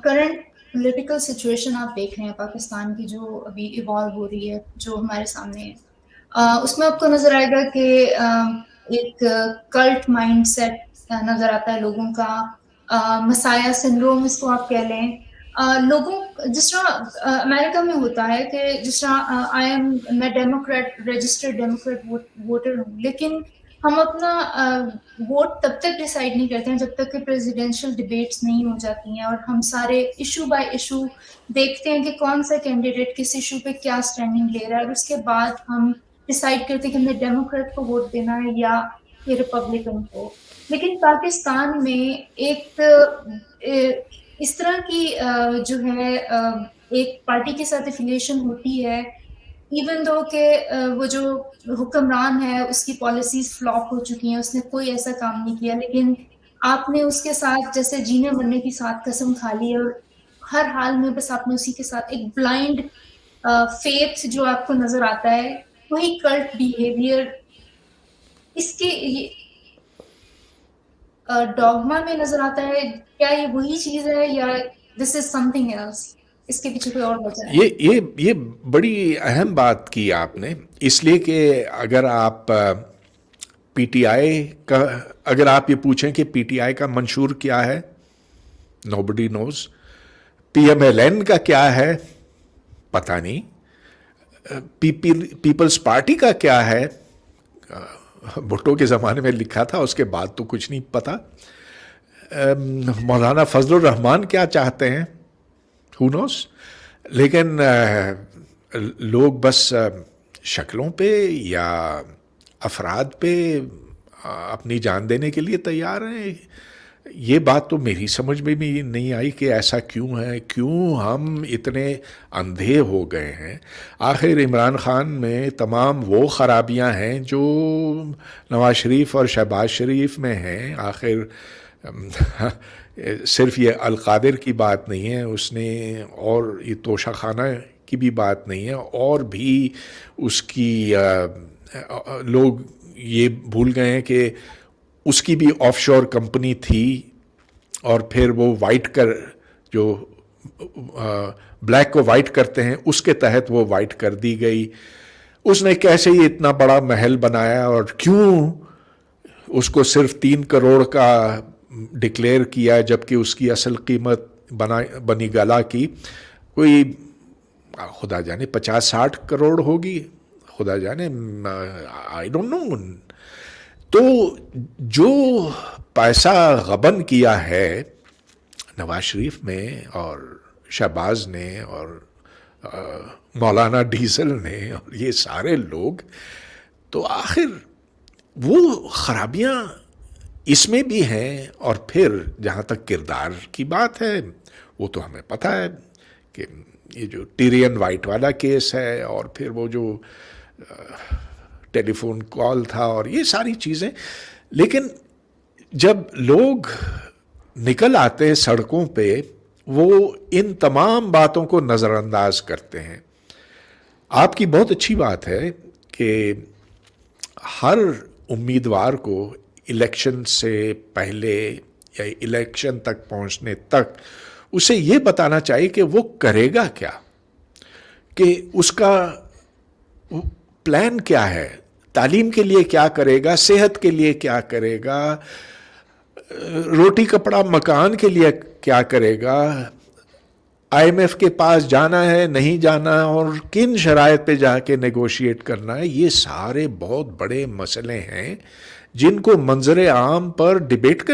Current political situation آپ دیکھ رہے ہیں پاکستان کی جو ابھی ایوالو ہو رہی ہے، جو ہمارے سامنے ہے، اس میں آپ کو نظر آئے گا کہ ایک کلٹ مائنڈ سیٹ نظر آتا ہے لوگوں کا، مسایا سنڈروم اس کو آپ کہہ لیں. لوگوں جس طرح امریکہ میں ہوتا ہے کہ جس طرح میں ڈیموکریٹ رجسٹرڈ ڈیموکریٹ ووٹر ہوں، لیکن ہم اپنا ووٹ تب تک ڈیسائیڈ نہیں کرتے ہیں جب تک کہ پریزیڈینشیل ڈیبیٹس نہیں ہو جاتی ہیں اور ہم سارے ایشو بائی ایشو دیکھتے ہیں کہ کون سا کینڈیڈیٹ کس ایشو پہ کیا اسٹینڈنگ لے رہا ہے، اور اس کے بعد ہم ڈیسائیڈ کرتے ہیں کہ ہمیں ڈیموکریٹ کو ووٹ دینا ہے یا ریپبلکن کو. لیکن پاکستان میں ایک اس طرح کی جو ہے ایک پارٹی کے ساتھ افیلیشن ہوتی ہے، ایون دو کہ وہ جو حکمران ہے اس کی پالیسیز فلاپ ہو چکی ہیں، اس نے کوئی ایسا کام نہیں کیا، لیکن آپ نے اس کے ساتھ جیسے جینے مرنے کی ساتھ قسم کھا لی اور ہر حال میں بس آپ نے اسی کے ساتھ ایک بلائنڈ فیتھ جو آپ کو نظر آتا ہے، وہی کلٹ بیہیویئر اس کے ڈوگما میں نظر آتا ہے. کیا یہ وہی چیز ہے یا دس از سم تھنگ ایلس؟ اس کے پیچھے کوئی اور وجہ ہے؟ یہ بڑی اہم بات کی آپ نے، اس لیے کہ اگر آپ پی ٹی آئی کا اگر آپ یہ پوچھیں کہ پی ٹی آئی کا منشور کیا ہے، نو بڈی نوز. پی ایم ایل این کا کیا ہے، پتہ نہیں. پیپلز پارٹی کا کیا ہے، بھٹو کے زمانے میں لکھا تھا، اس کے بعد تو کچھ نہیں پتا. مولانا فضل الرحمان کیا چاہتے ہیں، who knows. لیکن لوگ بس شکلوں پہ یا افراد پہ اپنی جان دینے کے لیے تیار ہیں. یہ بات تو میری سمجھ میں بھی نہیں آئی کہ ایسا کیوں ہے، کیوں ہم اتنے اندھے ہو گئے ہیں. آخر عمران خان میں تمام وہ خرابیاں ہیں جو نواز شریف اور شہباز شریف میں ہیں. آخر صرف یہ القادر کی بات نہیں ہے، اس نے اور یہ توشہ خانہ کی بھی بات نہیں ہے، اور بھی اس کی لوگ یہ بھول گئے ہیں کہ اس کی بھی آف شور کمپنی تھی، اور پھر وہ جو بلیک کو وائٹ کرتے ہیں اس کے تحت وہ وائٹ کر دی گئی. اس نے کیسے یہ اتنا بڑا محل بنایا اور کیوں اس کو صرف 3 کروڑ کا ڈکلیئر کیا، جبکہ اس کی اصل قیمت بنی گلا کی کوئی خدا جانے 50-60 کروڑ ہوگی، خدا جانے، آئی ڈونٹ نو. تو جو پیسہ غبن کیا ہے نواز شریف میں اور شہباز نے اور مولانا ڈیزل نے اور یہ سارے لوگ، تو آخر وہ خرابیاں اس میں بھی ہیں. اور پھر جہاں تک کردار کی بات ہے، وہ تو ہمیں پتہ ہے کہ یہ جو ٹیرین وائٹ والا کیس ہے، اور پھر وہ جو ٹیلی فون کال تھا اور یہ ساری چیزیں. لیکن جب لوگ نکل آتے ہیں سڑکوں پہ، وہ ان تمام باتوں کو نظر انداز کرتے ہیں. آپ کی بہت اچھی بات ہے کہ ہر امیدوار کو الیکشن سے پہلے یا الیکشن تک پہنچنے تک اسے یہ بتانا چاہیے کہ وہ کرے گا کیا، کہ اس کا پلان کیا ہے، تعلیم کے لیے کیا کرے گا، صحت کے لیے کیا کرے گا، روٹی کپڑا مکان کے لیے کیا کرے گا، آئی ایم ایف کے پاس جانا ہے نہیں جانا، اور کن شرائط پہ جا کے نیگوشیٹ کرنا ہے. یہ سارے بہت بڑے مسئلے ہیں جن کو منظر عام پر ڈیبیٹ کرنا